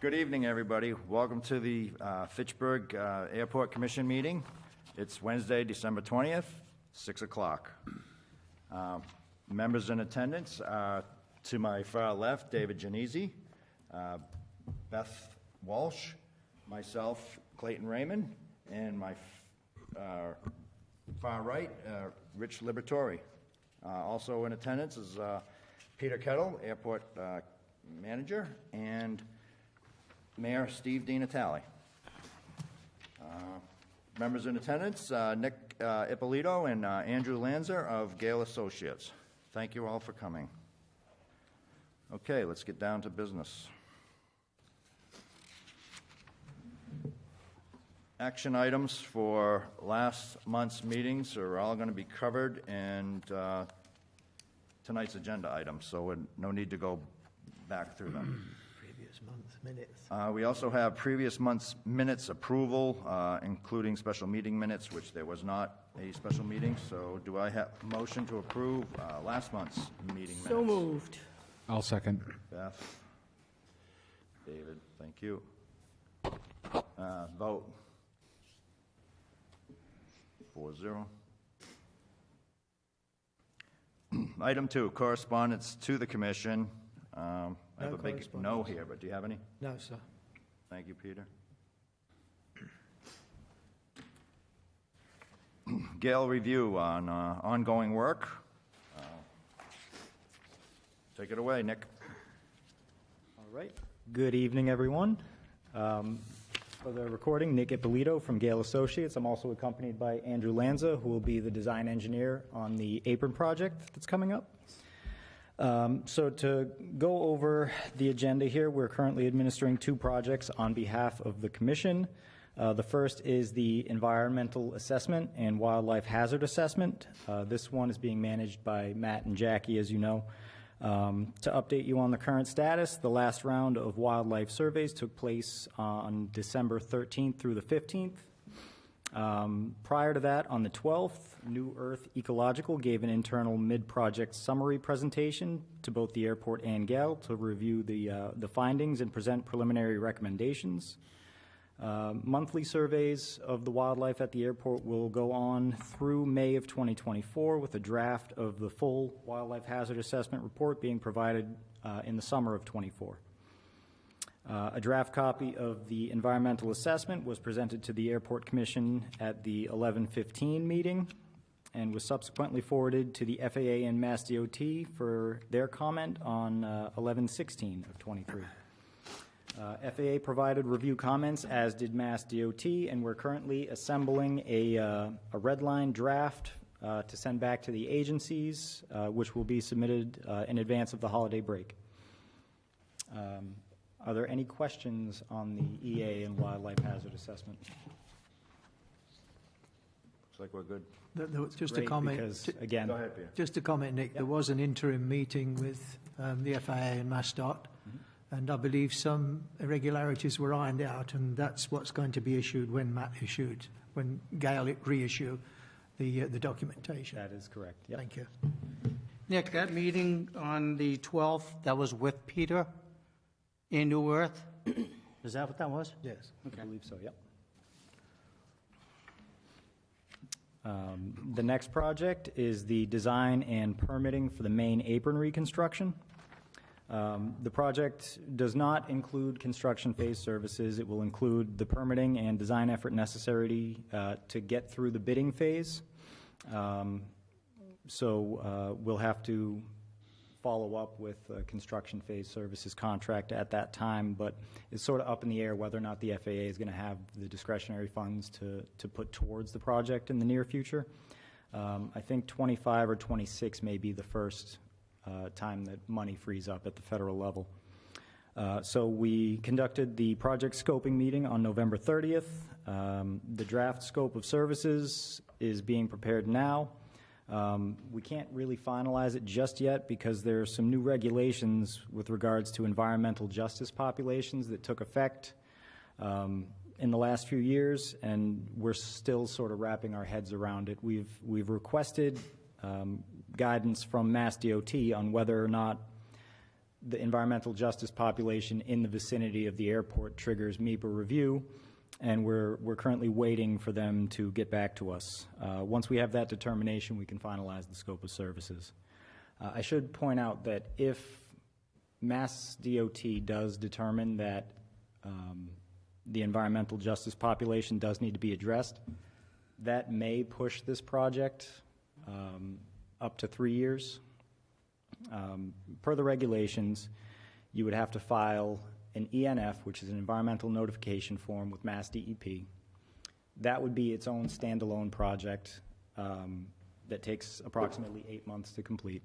Good evening, everybody. Welcome to the Fitchburg Airport Commission meeting. It's Wednesday, December 20th, 6 o'clock. Members in attendance are to my far left, David Genesi, Beth Walsh, myself, Clayton Raymond, and my far right, Rich Liberatore. Also in attendance is Peter Kettle, Airport Manager, and Mayor Steve DiNatale. Members in attendance, Nick Ippolito and Andrew Lanza of Gale Associates. Thank you all for coming. Okay, let's get down to business. Action items for last month's meetings are all going to be covered in tonight's agenda items, so no need to go back through them. Previous month's minutes. We also have previous month's minutes approval, including special meeting minutes, which there was not a special meeting. So do I have a motion to approve last month's meeting minutes? So moved. I'll second. Beth? David, thank you. Vote. 4-0. Item 2, correspondence to the commission. I have a big no here, but do you have any? No, sir. Thank you, Peter. Gale review on ongoing work. Take it away, Nick. All right. Good evening, everyone. For the recording, Nick Ippolito from Gale Associates. I'm also accompanied by Andrew Lanza, who will be the design engineer on the apron project that's coming up. So to go over the agenda here, we're currently administering 2 projects on behalf of the Commission. The first is the Environmental Assessment and Wildlife Hazard Assessment. This one is being managed by Matt and Jackie, as you know. To update you on the current status, the last round of wildlife surveys took place on December 13th through the 15th. Prior to that, on the 12th, New Earth Ecological gave an internal mid-project summary presentation to both the airport and Gale to review the findings and present preliminary recommendations. Monthly surveys of the wildlife at the airport will go on through May of 2024, with a draft of the full wildlife hazard assessment report being provided in the summer of 24. A draft copy of the environmental assessment was presented to the Airport Commission at the 11:15 meeting and was subsequently forwarded to the FAA and Mass DOT for their comment on 11/16 of 23. FAA provided review comments, as did Mass DOT, and we're currently assembling a red line draft to send back to the agencies, which will be submitted in advance of the holiday break. Are there any questions on the EA and wildlife hazard assessment? Looks like we're good. Just Great, a comment. because, again, Go ahead, Peter. Just a comment, Nick. There was an interim meeting with the FAA and MassDOT, and I believe some irregularities were ironed out, and that's what's going to be issued when Gale reissue the documentation. that is correct. Yep. Thank you. Nick, that meeting on the 12th, that was with Peter in New Earth? Is that what that was? Yes. I believe so, yep. The next project is the design and permitting for the main apron reconstruction. The project does not include construction phase services. It will include the permitting and design effort necessary to get through the bidding phase. So we'll have to follow up with a construction phase services contract at that time, but it's sort of up in the air whether or not the FAA is going to have the discretionary funds to put towards the project in the near future. I think 25 or 26 may be the first time that money frees up at the federal level. So we conducted the project scoping meeting on November 30th. The draft scope of services is being prepared now. We can't really finalize it just yet because there are some new regulations with regards to environmental justice populations that took effect in the last few years, and we're still sort of wrapping our heads around it. We've requested guidance from Mass DOT on whether or not the environmental justice population in the vicinity of the airport triggers MEPA review, and we're currently waiting for them to get back to us. Once we have that determination, we can finalize the scope of services. I should point out that if Mass DOT does determine that the environmental justice population does need to be addressed, that may push this project up to 3 years. Per the regulations, you would have to file an ENF, which is an environmental notification form with Mass DEP. That would be its own standalone project that takes approximately 8 months to complete.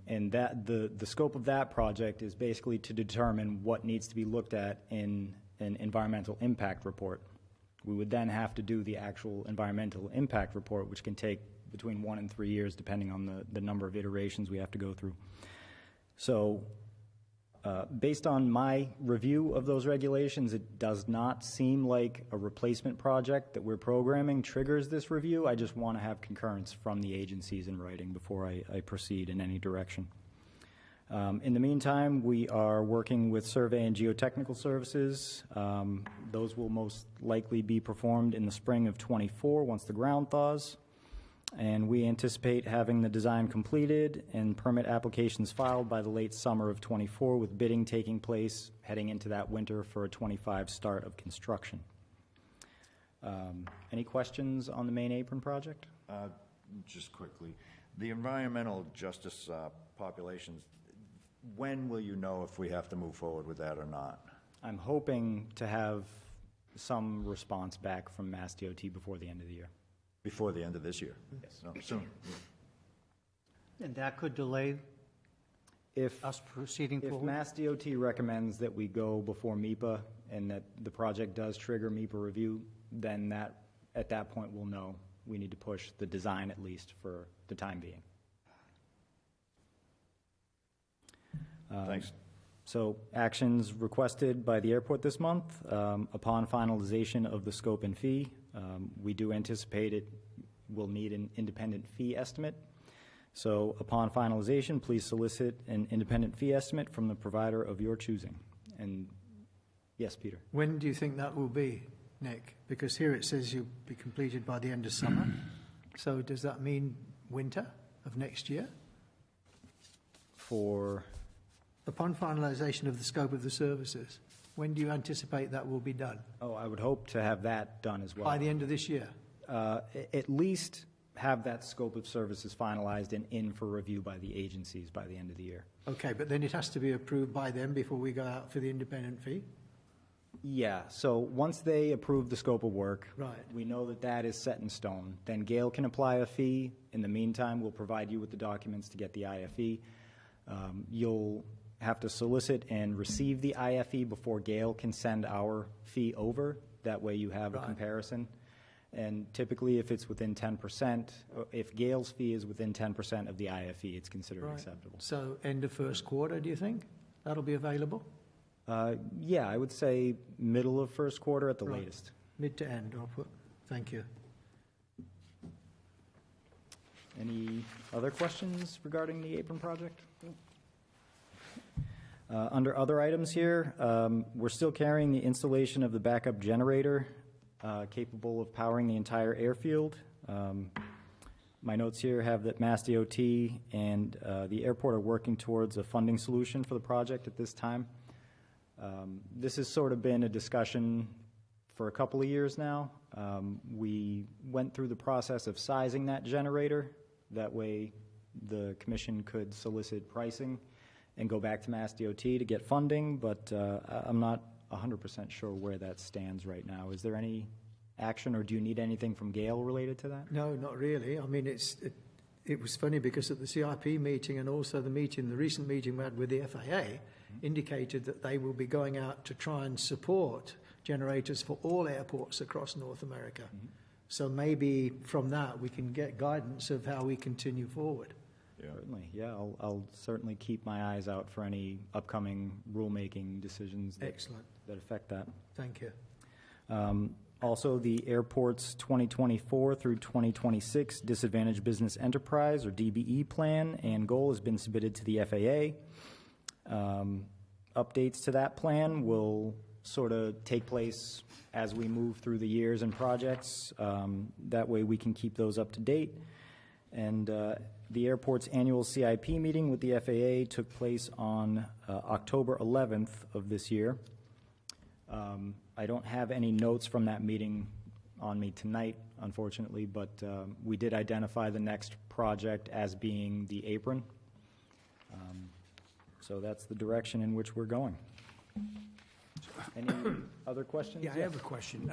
And that the scope of that project is basically to determine what needs to be looked at in an environmental impact report. We would then have to do the actual environmental impact report, which can take between 1 and 3 years, depending on the number of iterations we have to go through. So based on my review of those regulations, it does not seem like a replacement project that we're programming triggers this review. I just want to have concurrence from the agencies in writing before I proceed in any direction. In the meantime, we are working with survey and geotechnical services. Those will most likely be performed in the spring of '24 once the ground thaws. And we anticipate having the design completed and permit applications filed by the late summer of '24, with bidding taking place heading into that winter for a '25 start of construction. Any questions on the main apron project? Just quickly, the environmental justice populations, when will you know if we have to move forward with that or not? I'm hoping to have some response back from Mass DOT before the end of the year. Before the end of this year? Yes. No, soon. And that could delay If us proceeding If forward? Mass DOT recommends that we go before MEPA and that the project does trigger MEPA review, then at that point we'll know we need to push the design at least for the time being. Thanks. So actions requested by the airport this month, upon finalization of the scope and fee, we do anticipate it will need an independent fee estimate. So upon finalization, please solicit an independent fee estimate from the provider of your choosing. And yes, Peter? When do you think that will be, Nick? Because here it says you'll be completed by the end of summer. So does that mean winter of next year? For, Upon finalisation of the scope of the services, when do you anticipate that will be done? I would hope to have that done as well. By the end of this year? At least have that scope of services finalized and in for review by the agencies by the end of the year. Okay, but then it has to be approved by them before we go out for the independent fee? Yeah, so once they approve the scope of work, Right. we know that that is set in stone. Then Gale can apply a fee. In the meantime, we'll provide you with the documents to get the IFE. You'll have to solicit and receive the IFE before Gale can send our fee over. That way you have a Right. comparison. And typically, if it's within 10%, if Gale's fee is within 10% of the IFE, it's considered Right. acceptable. So end of first quarter, do you think? That'll be available? Yeah, I would say middle of first quarter at the Right. latest. Mid to end, I'll put. Thank you. Any other questions regarding the apron project? Under other items here, we're still carrying the installation of the backup generator capable of powering the entire airfield. My notes here have that Mass DOT and the airport are working towards a funding solution for the project at this time. This has sort of been a discussion for a couple of years now. We went through the process of sizing that generator. That way, the commission could solicit pricing and go back to Mass DOT to get funding, but I'm not 100% sure where that stands right now. Is there any action, or do you need anything from Gale related to that? No, not really. I mean, it was funny because at the CIP meeting and also the recent meeting we had with the FAA, indicated that they will be going out to try and support generators for all airports across North America. So maybe from that we can get guidance of how we continue forward. Certainly, yeah. I'll certainly keep my eyes out for any upcoming rulemaking decisions Excellent. that affect that. Thank you. Also, the airport's 2024 through 2026 Disadvantaged Business Enterprise, or DBE, plan and goal has been submitted to the FAA. Updates to that plan will sort of take place as we move through the years and projects. That way we can keep those up to date. And the airport's annual CIP meeting with the FAA took place on October 11th of this year. I don't have any notes from that meeting on me tonight, unfortunately, but we did identify the next project as being the apron. So that's the direction in which we're going. Any other questions? Yeah, I have a question.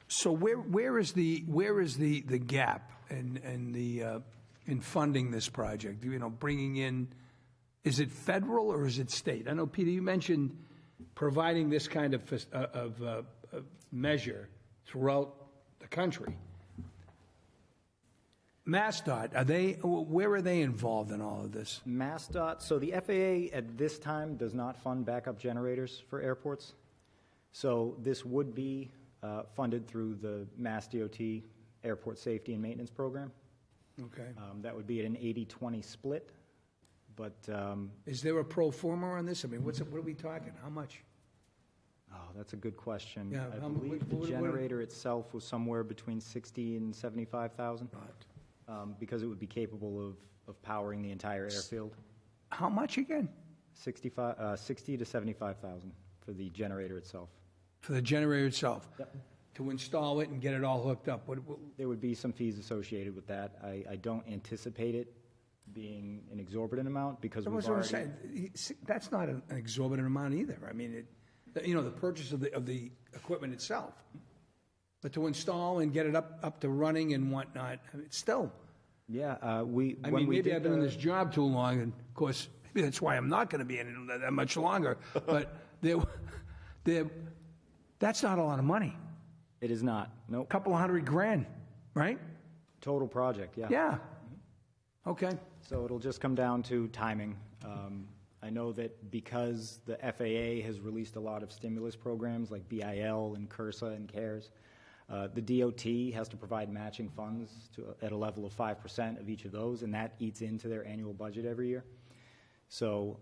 So where is the gap in funding this project? You know, bringing in, is it federal or is it state? I know, Peter, you mentioned providing this kind of measure throughout the country. MassDOT, where are they involved in all of this? MassDOT, so the FAA at this time does not fund backup generators for airports. So this would be funded through the MassDOT Airport Safety and Maintenance Program. Okay. That would be at an 80-20 split. But, Is there a pro forma on this? I mean, what are we talking? How much? oh, that's a good question. Yeah, I how mu- believe what- the what- generator itself was somewhere between 60 and 75,000, because it would be capable of powering the entire airfield. How much again? 60 to 75,000 for the generator itself. For the generator itself? Yep. To install it and get it all hooked up? What, There would be some fees associated with that. I don't anticipate it being an exorbitant amount because That's we've what I'm already... saying. That's not an exorbitant amount either. I mean, the purchase of the equipment itself. But to install and get it up to running and whatnot, I mean, it's still, Yeah, I mean, maybe I've been in this job too long, and of course, maybe that's why I'm not going to be in it that much longer. But that's not a lot of money. It is not. Nope. Couple of $100,000, right? Total project, yeah. Yeah. Okay. So it'll just come down to timing. I know that because the FAA has released a lot of stimulus programs like BIL and CURSA and CARES, the DOT has to provide matching funds at a level of 5% of each of those, and that eats into their annual budget every year. So,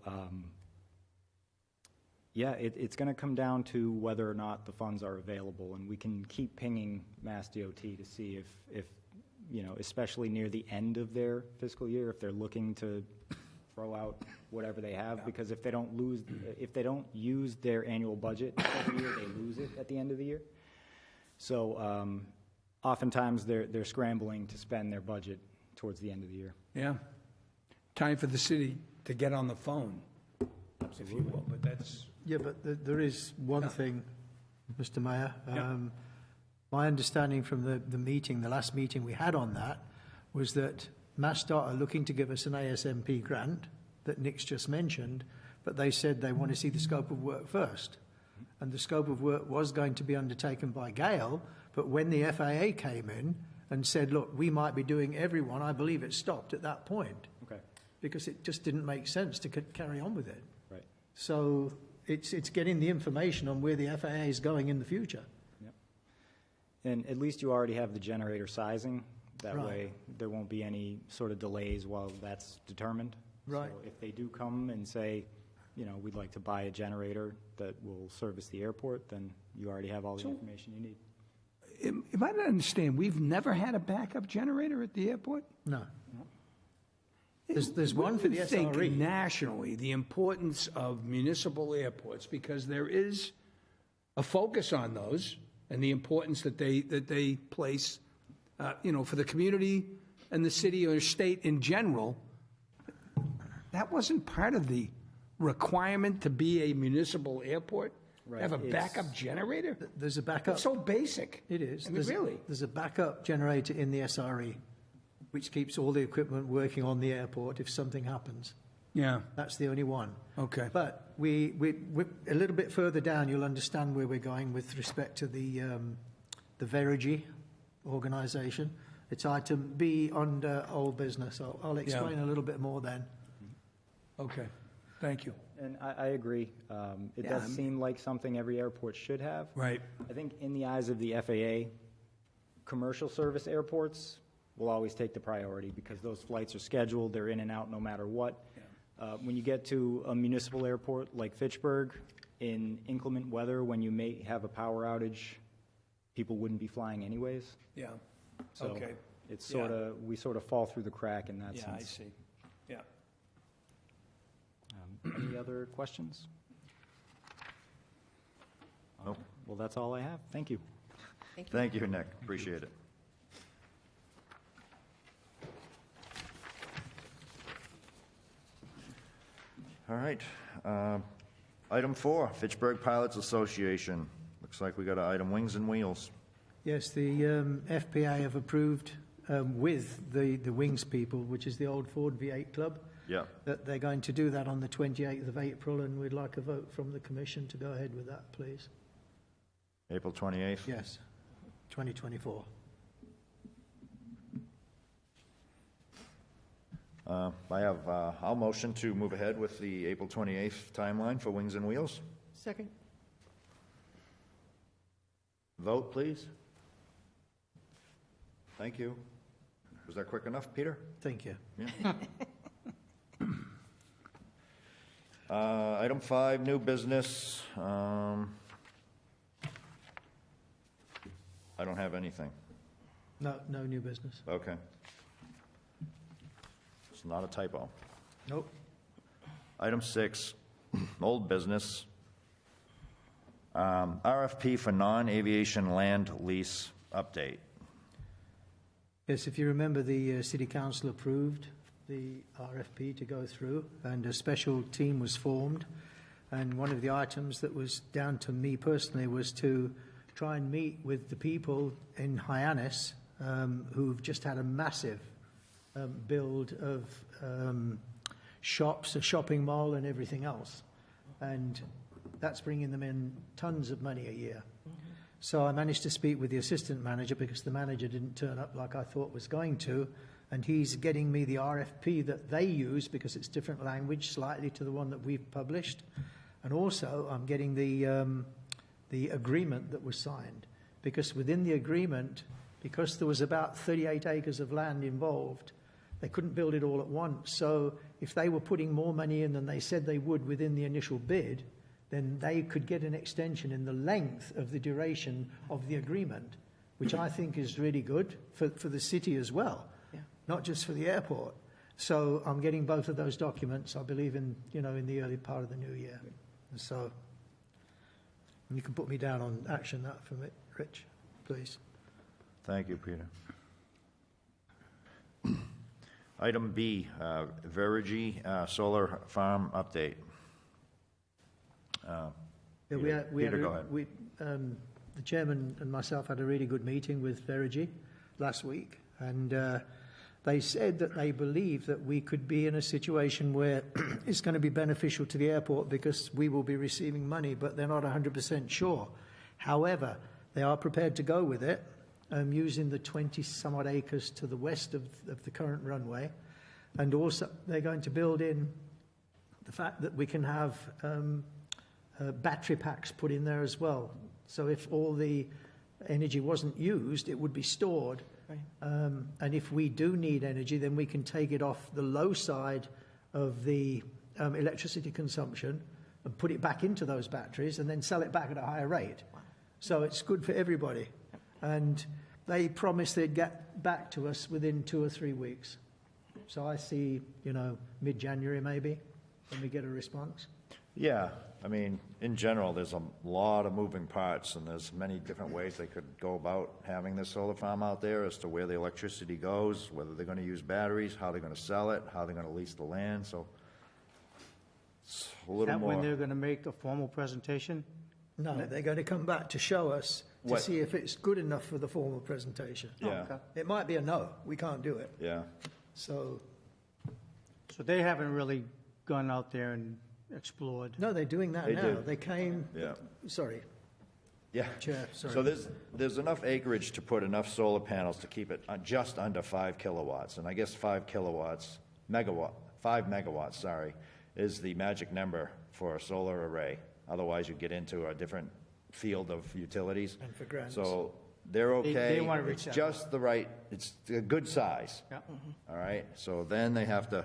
yeah, it's going to come down to whether or not the funds are available, and we can keep pinging Mass DOT to see if you know, especially near the end of their fiscal year, if they're looking to throw out whatever they have, because if they don't use their annual budget every year, they lose it at the end of the year. So oftentimes they're scrambling to spend their budget towards the end of the year. Yeah. Time for the city to get on the phone, if you will, but that's... Yeah, but there is one thing, Mr. Mayor. Yeah. My understanding from the last meeting we had on that, was that MassDOT are looking to give us an ASMP grant that Nick's just mentioned, but they said they want to see the scope of work first. And the scope of work was going to be undertaken by Gale, but when the FAA came in and said, look, we might be doing everyone, I believe it stopped at that point. Okay. Because it just didn't make sense to carry on with it. Right. So it's getting the information on where the FAA is going in the future. Yep. And at least you already have the generator sizing. That Right. way there won't be any sort of delays while that's determined. Right. So if they do come and say, you know, we'd like to buy a generator that will service the airport, then you already have all the information you need. If I don't understand, we've never had a backup generator at the airport? No. There's one for the What do you think SRE. nationally, the importance of municipal airports, because there is a focus on those and the importance that they place, for the community and the city or state in general. That wasn't part of the requirement to be a municipal airport? Right, Have a it's- backup generator? There's a backup. It's so basic. It is. I mean, really? There's a backup generator in the SRE, which keeps all the equipment working on the airport if something happens. Yeah. That's the only one. Okay. But we a little bit further down, you'll understand where we're going with respect to the Verigy organisation. It's item B under old business. I'll explain a little bit more then. Okay. Thank you. And I agree. It Yeah, does I mean- seem like something every airport should have. Right. I think in the eyes of the FAA, commercial service airports will always take the priority because those flights are scheduled, they're in and out no matter what. When you get to a municipal airport like Fitchburg, in inclement weather, when you may have a power outage, people wouldn't be flying anyways. Yeah. So Okay. it's Yeah. we sort of fall through the crack in that Yeah, I sense. see. Yeah. Any other questions? Nope. Well, that's all I have. Thank you. Thank you, Nick. Appreciate it. All right. Item 4, Fitchburg Pilots Association. Looks like we got an item, Wings and Wheels. Yes, the FPA have approved with the Wings people, which is the old Ford V8 Club, Yeah. that they're going to do that on the 28th of April, and we'd like a vote from the Commission to go ahead with that, please. April 28th. Yes, 2024. I'll motion to move ahead with the April 28th timeline for Wings and Wheels. Second. Vote, please. Thank you. Was that quick enough, Peter? Thank you. Yeah. Item 5, new business. I don't have anything. No new business. Okay. It's not a typo. Nope. Item 6, old business. RFP for non-aviation land lease update. Yes, if you remember, the City Council approved the RFP to go through, and a special team was formed. And one of the items that was down to me personally was to try and meet with the people in Hyannis who've just had a massive build of shops, a shopping mall and everything else. And that's bringing them in tons of money a year. So I managed to speak with the assistant manager because the manager didn't turn up like I thought was going to, and he's getting me the RFP that they use because it's different language slightly to the one that we've published. And also I'm getting the agreement that was signed, because within the agreement, because there was about 38 acres of land involved, they couldn't build it all at once. So if they were putting more money in than they said they would within the initial bid, then they could get an extension in the length of the duration of the agreement, which I think is really good for the city as well, not just for the airport. So I'm getting both of those documents, I believe, in the early part of the new year. So you can put me down on action that for me, Rich, please. Thank you, Peter. Item B, Verigy Solar Farm update. Peter, go ahead. The chairman and myself had a really good meeting with Verigy last week, and they said that they believe that we could be in a situation where it's going to be beneficial to the airport because we will be receiving money, but they're not 100% sure. However, they are prepared to go with it, using the 20-some-odd acres to the west of the current runway, and also they're going to build in the fact that we can have battery packs put in there as well. So if all the energy wasn't used, it would be stored. Right. And if we do need energy, then we can take it off the low side of the electricity consumption and put it back into those batteries and then sell it back at a higher rate. So it's good for everybody. And they promised they'd get back to us within 2 or 3 weeks. So I see, mid-January maybe, when we get a response. Yeah, I mean, in general, there's a lot of moving parts, and there's many different ways they could go about having this solar farm out there as to where the electricity goes, whether they're going to use batteries, how they're going to sell it, how they're going to lease the land, so it's a Is little that when more. they're going to make a formal presentation? No, they're going to come back to show us to What? see if it's good enough for the formal presentation. Yeah, Okay. It might be a no, we can't do it. yeah. So, So they haven't really gone out there and explored. no, they're doing that They now. do. They came, Yeah. sorry, Yeah. Chair, sorry. So there's enough acreage to put enough solar panels to keep it just under 5 kilowatts. And I guess 5 megawatts, sorry, is the magic number for a solar array. Otherwise, you get into a different field of utilities. And for grants. So they're okay. wanna reach It's that. just the right, it's a good size. Yeah. All right, so then they have to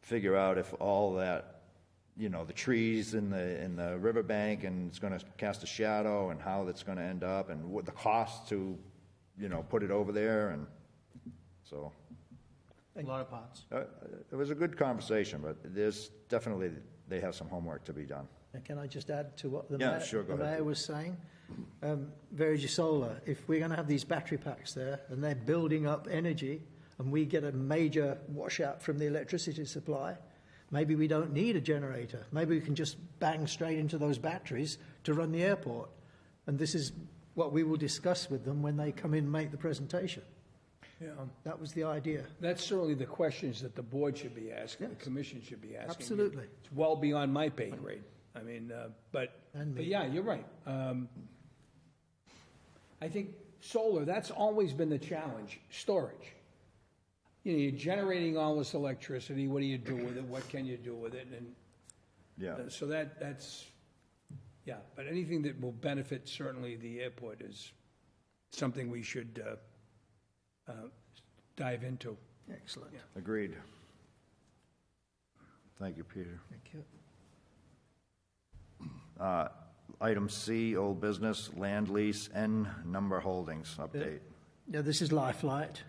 figure out if all that, the trees in the riverbank, and it's gonna cast a shadow, and how that's gonna end up, and what the cost to, put it over there, and so. A lot of parts. It was a good conversation, but there's definitely, they have some homework to be done. And can I just add to what the Yeah, mayor, sure, go the ahead. mayor was saying? Verity Solar, if we're going to have these battery packs there and they're building up energy and we get a major washout from the electricity supply, maybe we don't need a generator. Maybe we can just bang straight into those batteries to run the airport. And this is what we will discuss with them when they come in and make the presentation. Yeah. That was the idea. That's certainly the questions that the board should be asking, the Yes. commission should be asking. Absolutely. It's well beyond my pay grade. I mean, but And me. yeah, you're right. I think solar, that's always been the challenge, storage. You're generating all this electricity, what do you do with it, what can you do with it? And Yeah. so that's, yeah, but anything that will benefit certainly the airport is something we should dive into. Excellent. Agreed. Thank you, Peter. Thank you. Item C, old business, land lease, N number holdings, update. Yeah, this is Lifelight.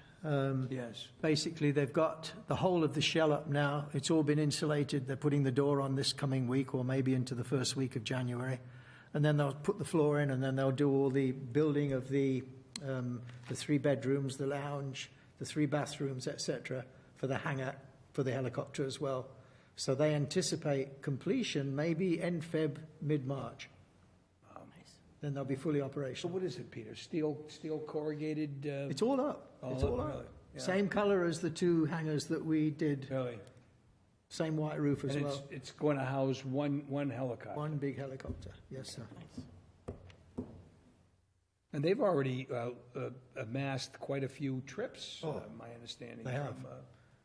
Yes. Basically, they've got the whole of the shell up now. It's all been insulated. They're putting the door on this coming week, or maybe into the first week of January. And then they'll put the floor in, and then they'll do all the building of the 3 bedrooms, the lounge, the 3 bathrooms, etc., for the hangar, for the helicopter as well. So they anticipate completion maybe end Feb, mid-March. Then they'll be fully So operational. what is it, Peter? Steel corrugated? It's all up. It's all up, really? up. Yeah. Same colour as the 2 hangars that we did. Really? Same white roof as And well. it's going to house one helicopter. One big helicopter. Yes, sir. And they've already amassed quite a few trips, my understanding. they have.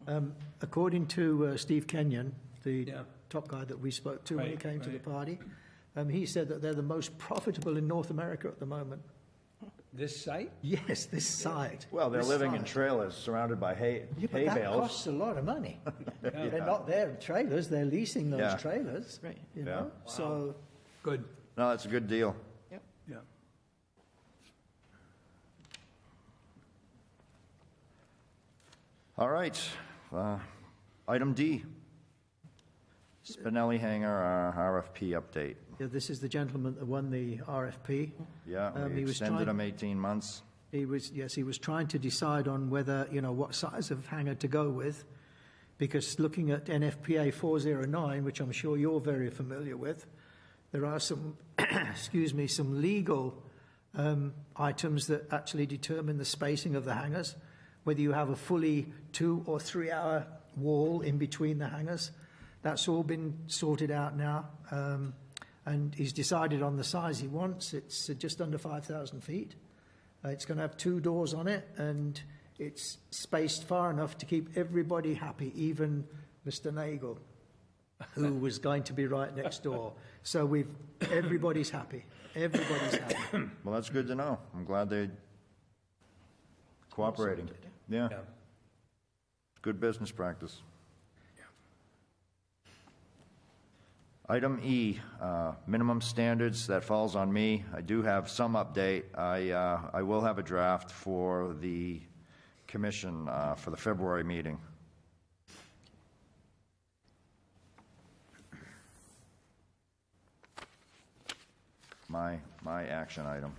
from, According to Steve Kenyon, the Yeah. top guy that we spoke to when he Right, came to the right. party, he said that they're the most profitable in North America at the moment. This site? Yes, this site. Well, they're This living in site. trailers surrounded by hay Yeah, but that bales. costs a lot of money. They're not their trailers, they're leasing those Yeah. trailers. Right. You know? So, Good. No, that's a good deal. Yeah. All right, item D. Spinelli Hangar, RFP update. yeah, this is the gentleman that won the RFP. Yeah, we He was extended trying- them 18 months. He was trying to decide on whether, what size of hangar to go with, because looking at NFPA 409, which I'm sure you're very familiar with, there are some, some legal items that actually determine the spacing of the hangars, whether you have a fully 2 or 3 hour wall in between the hangars. That's all been sorted out now, and he's decided on the size he wants. It's just under 5,000 feet. It's going to have 2 doors on it, and it's spaced far enough to keep everybody happy, even Mr. Nagel, who was going to be right next door. So everybody's happy. Everybody's happy. Well, that's good to know. I'm glad they're cooperating. Yeah, Yeah. good business practice. Item E, minimum standards, that falls on me. I do have some update. I will have a draft for the commission for the February meeting. My action item.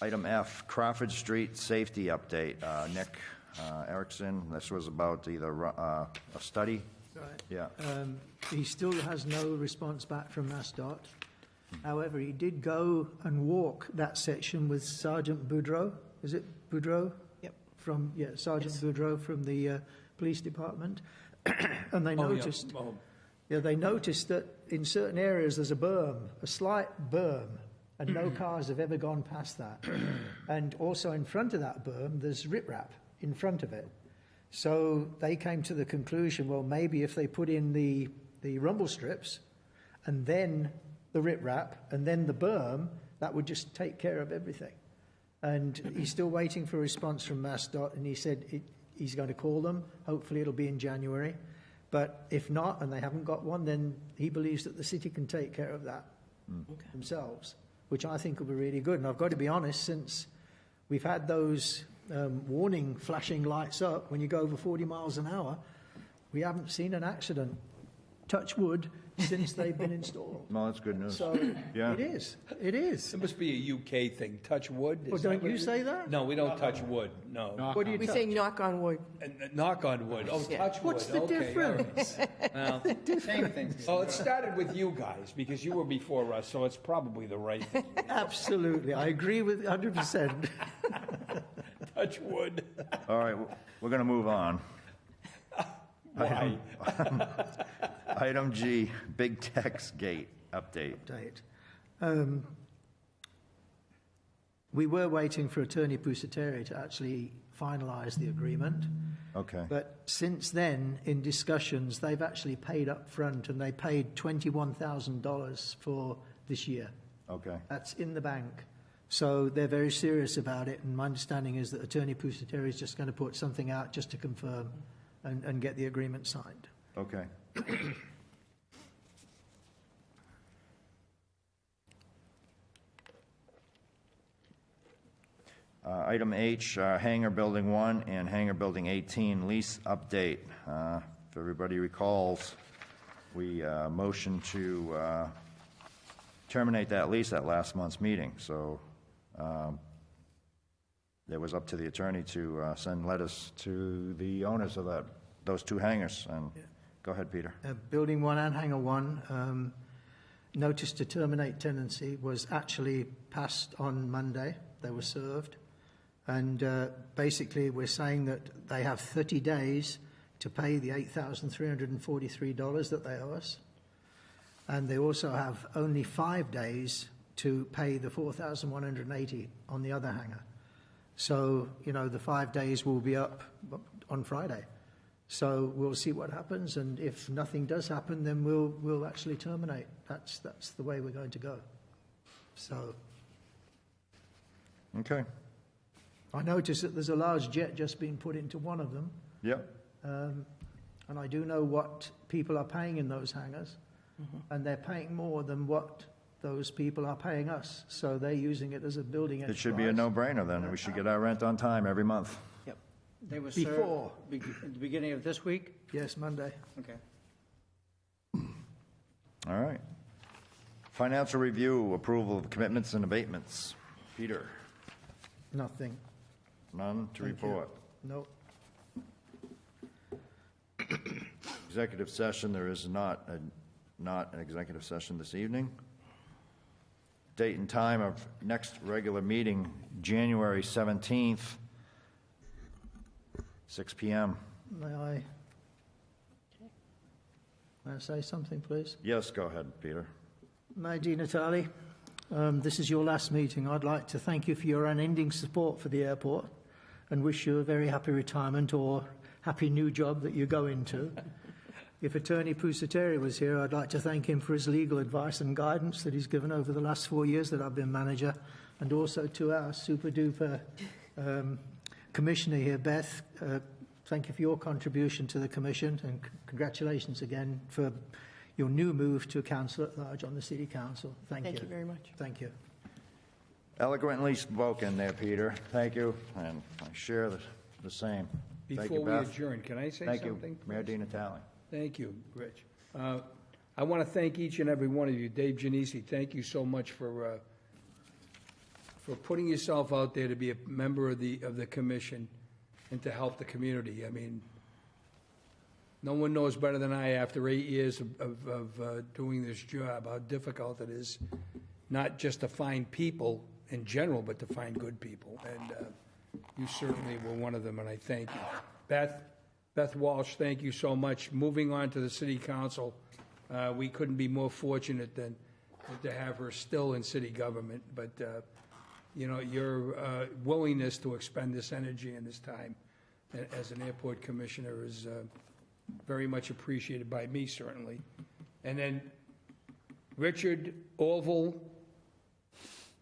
Item F, Crawford Street safety update. Nick Erickson, this was about either a study? Right. Yeah. He still has no response back from MassDOT. However, he did go and walk that section with Sergeant Boudreau. Is it Boudreau? Yep. Sergeant Boudreau from the police department. And they Oh, yeah. noticed, Oh, they noticed that in certain areas there's a berm, a slight berm, and no cars have ever gone past that. And also in front of that berm, there's riprap. in front of it. So they came to the conclusion, well, maybe if they put in the rumble strips and then the riprap and then the berm, that would just take care of everything. And he's still waiting for a response from MassDOT, and he said he's going to call them. Hopefully it'll be in January. But if not, and they haven't got one, then he believes that the city can take care of that themselves, which I think will be really good. And I've got to be honest, since we've had those warning flashing lights up when you go over 40 miles an hour, we haven't seen an accident, touch wood, since they've been installed. Well, that's good news. So Yeah. it is. It is. It must be a UK thing, touch wood. Well, Is that don't what you it say is? that? No, we don't touch wood, no. What do you We touch? say knock on wood. Knock on wood, oh, touch wood. What's the Okay, all right. difference? Well, same thing. Oh, it started with you guys, because you were before us, so it's probably the right thing. Absolutely. I agree with 100%. Touch wood. All right, we're going to move on. Why? Item G, Big Tex Gate update. Date. We were waiting for Attorney Pusateri to actually finalise the agreement. Okay. But since then, in discussions, they've actually paid up front, and they paid $21,000 for this year. Okay. That's in the bank. So they're very serious about it, and my understanding is that Attorney Pusateri is just going to put something out just to confirm and get the agreement signed. Okay. Item H, Hangar Building 1 and Hangar Building 18 lease update. If everybody recalls, we motioned to terminate that lease at last month's meeting, so it was up to the attorney to send letters to the owners of those two hangars. And go ahead, Peter. Building 1 and Hangar 1, notice to terminate tenancy was actually passed on Monday. They were served. And basically, we're saying that they have 30 days to pay the $8,343 that they owe us. And they also have only 5 days to pay the $4,180 on the other hangar. So, you know, the 5 days will be up on Friday. So we'll see what happens, and if nothing does happen, then we'll actually terminate. That's the way we're going to go. So Okay. I notice that there's a large jet just being put into one of them, Yep. and I do know what people are paying in those hangars, and they're paying more than what those people are paying us. So they're using it as a building It enterprise. should be a no-brainer then. We should get our rent on time every month. Yep. They were Before. served at the beginning of this week? Yes, Monday. Okay. All right. Financial review, approval of commitments and abatements. Peter, Nothing. none to Thank you. report. No. Executive session, there is not an executive session this evening. Date and time of next regular meeting, January 17th, 6 p.m. May I say something, please? Yes, go ahead, Peter. May Di Natale, this is your last meeting. I'd like to thank you for your unending support for the airport and wish you a very happy retirement or happy new job that you go into. If Attorney Pusateri was here, I'd like to thank him for his legal advice and guidance that he's given over the last 4 years that I've been manager, and also to our super-duper commissioner here, Beth. Thank you for your contribution to the commission, and congratulations again for your new move to council at large on the city council. Thank you. Thank you very much. Thank you. Eloquently spoken there, Peter. Thank you, and I share the same. Thank Before you, we Beth. adjourn, can I say Thank you, something? Mayor Di Natale. Thank you, Rich. I want to thank each and every one of you. Dave Genesi, thank you so much for putting yourself out there to be a member of the commission and to help the community. I mean, no one knows better than I, after 8 years of doing this job, how difficult it is, not just to find people in general, but to find good people. And you certainly were one of them, and I thank you. Beth Walsh, thank you so much. Moving on to the city council, we couldn't be more fortunate than to have her still in city government. But, you know, your willingness to expend this energy and this time as an airport commissioner is very much appreciated by me, certainly. And then Richard Orville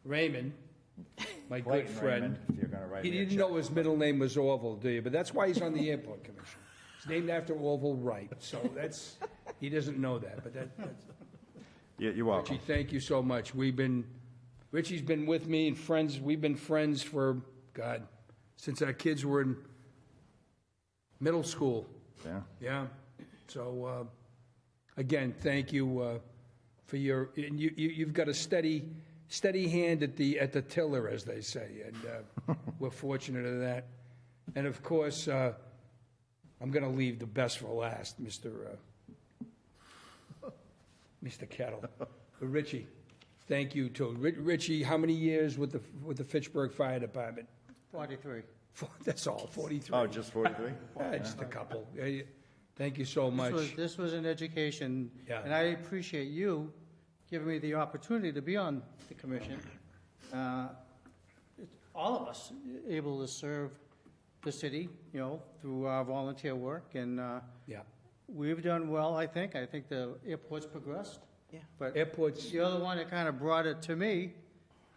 Raymond, my good Clayton friend. Raymond, if you're gonna write He me a didn't check. know his middle name was Orville, do you? But that's why he's on the airport commission. It's named after Orville Wright, so that's, he doesn't know that, but that's. You're welcome. Richie, thank you so much. Richie's been with me and friends, we've been friends for, God, since our kids were in middle school. Yeah. Yeah. So, again, thank you for your, and you've got a steady hand at the tiller, as they say, and we're fortunate of that. And of course, I'm going to leave the best for last, Mr. Kettle. But Richie, thank you too. Richie, how many years with the Fitchburg Fire Department? 43. That's all, 43. Oh, just 43? Just a couple. Thank you so much. This was an education, Yeah. and I appreciate you giving me the opportunity to be on the commission. All of us able to serve the city, through our volunteer work, and Yeah. we've done well, I think. I think the airport's progressed. Yeah. But Airports, you're the one that kind of brought it to me,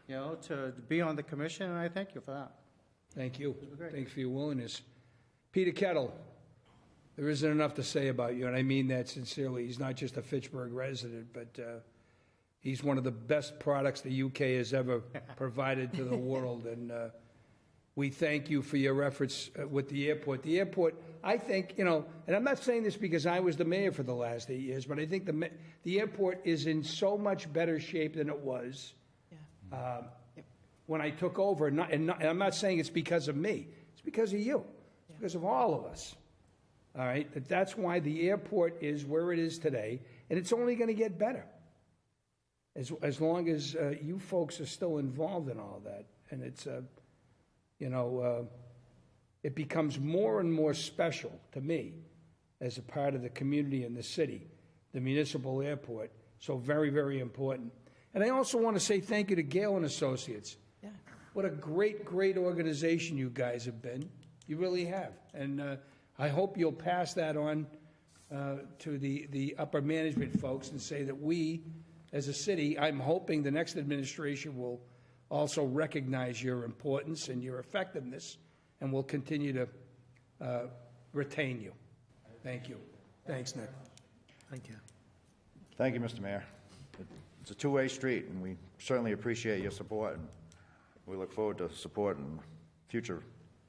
to be on the commission, and I thank you for that. thank you. great. Thanks for your willingness. Peter Kettle, there isn't enough to say about you, and I mean that sincerely. He's not just a Fitchburg resident, but he's one of the best products the UK has ever provided to the world, and we thank you for your efforts with the airport. The airport, I think, and I'm not saying this because I was the mayor for the last 8 years, but I think the airport is in so much better shape than it was when I took over. And I'm not saying it's because of me. It's because of you. It's because of all of us. All right? That's why the airport is where it is today, and it's only going to get better as long as you folks are still involved in all that. And it's, it becomes more and more special to me as a part of the community and the city, the municipal airport. So very, very important. And I also want to say thank you to Gale and Associates. Yeah. What a great, great organization you guys have been. You really have. And I hope you'll pass that on to the upper management folks and say that we, as a city, I'm hoping the next administration will also recognize your importance and your effectiveness, and will continue to retain you. Thank you. Thanks, Nick. Thank you. Thank you, Mr. Mayor. It's a two-way street, and we certainly appreciate your support, and we look forward to supporting future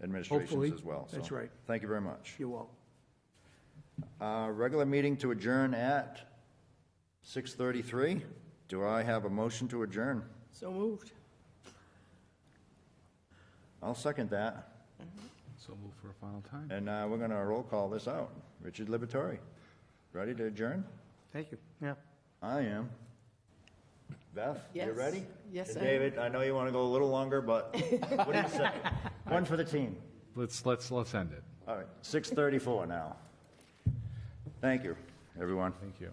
administrations Hopefully. as well. That's So, right. Thank you very much. You're welcome. Regular meeting to adjourn at 6:33. Do I have a motion to adjourn? So moved. I'll second that. So move for a final time. And we're going to roll call this out. Richard Liberatore, ready to adjourn? Thank you. Yeah. I am. Beth, you Yes. ready? Yes, And I am. David, I know you want to go a little longer, but what do you say? One for the team. Let's end it. All right, 6:34 now. Thank you, everyone. Thank you.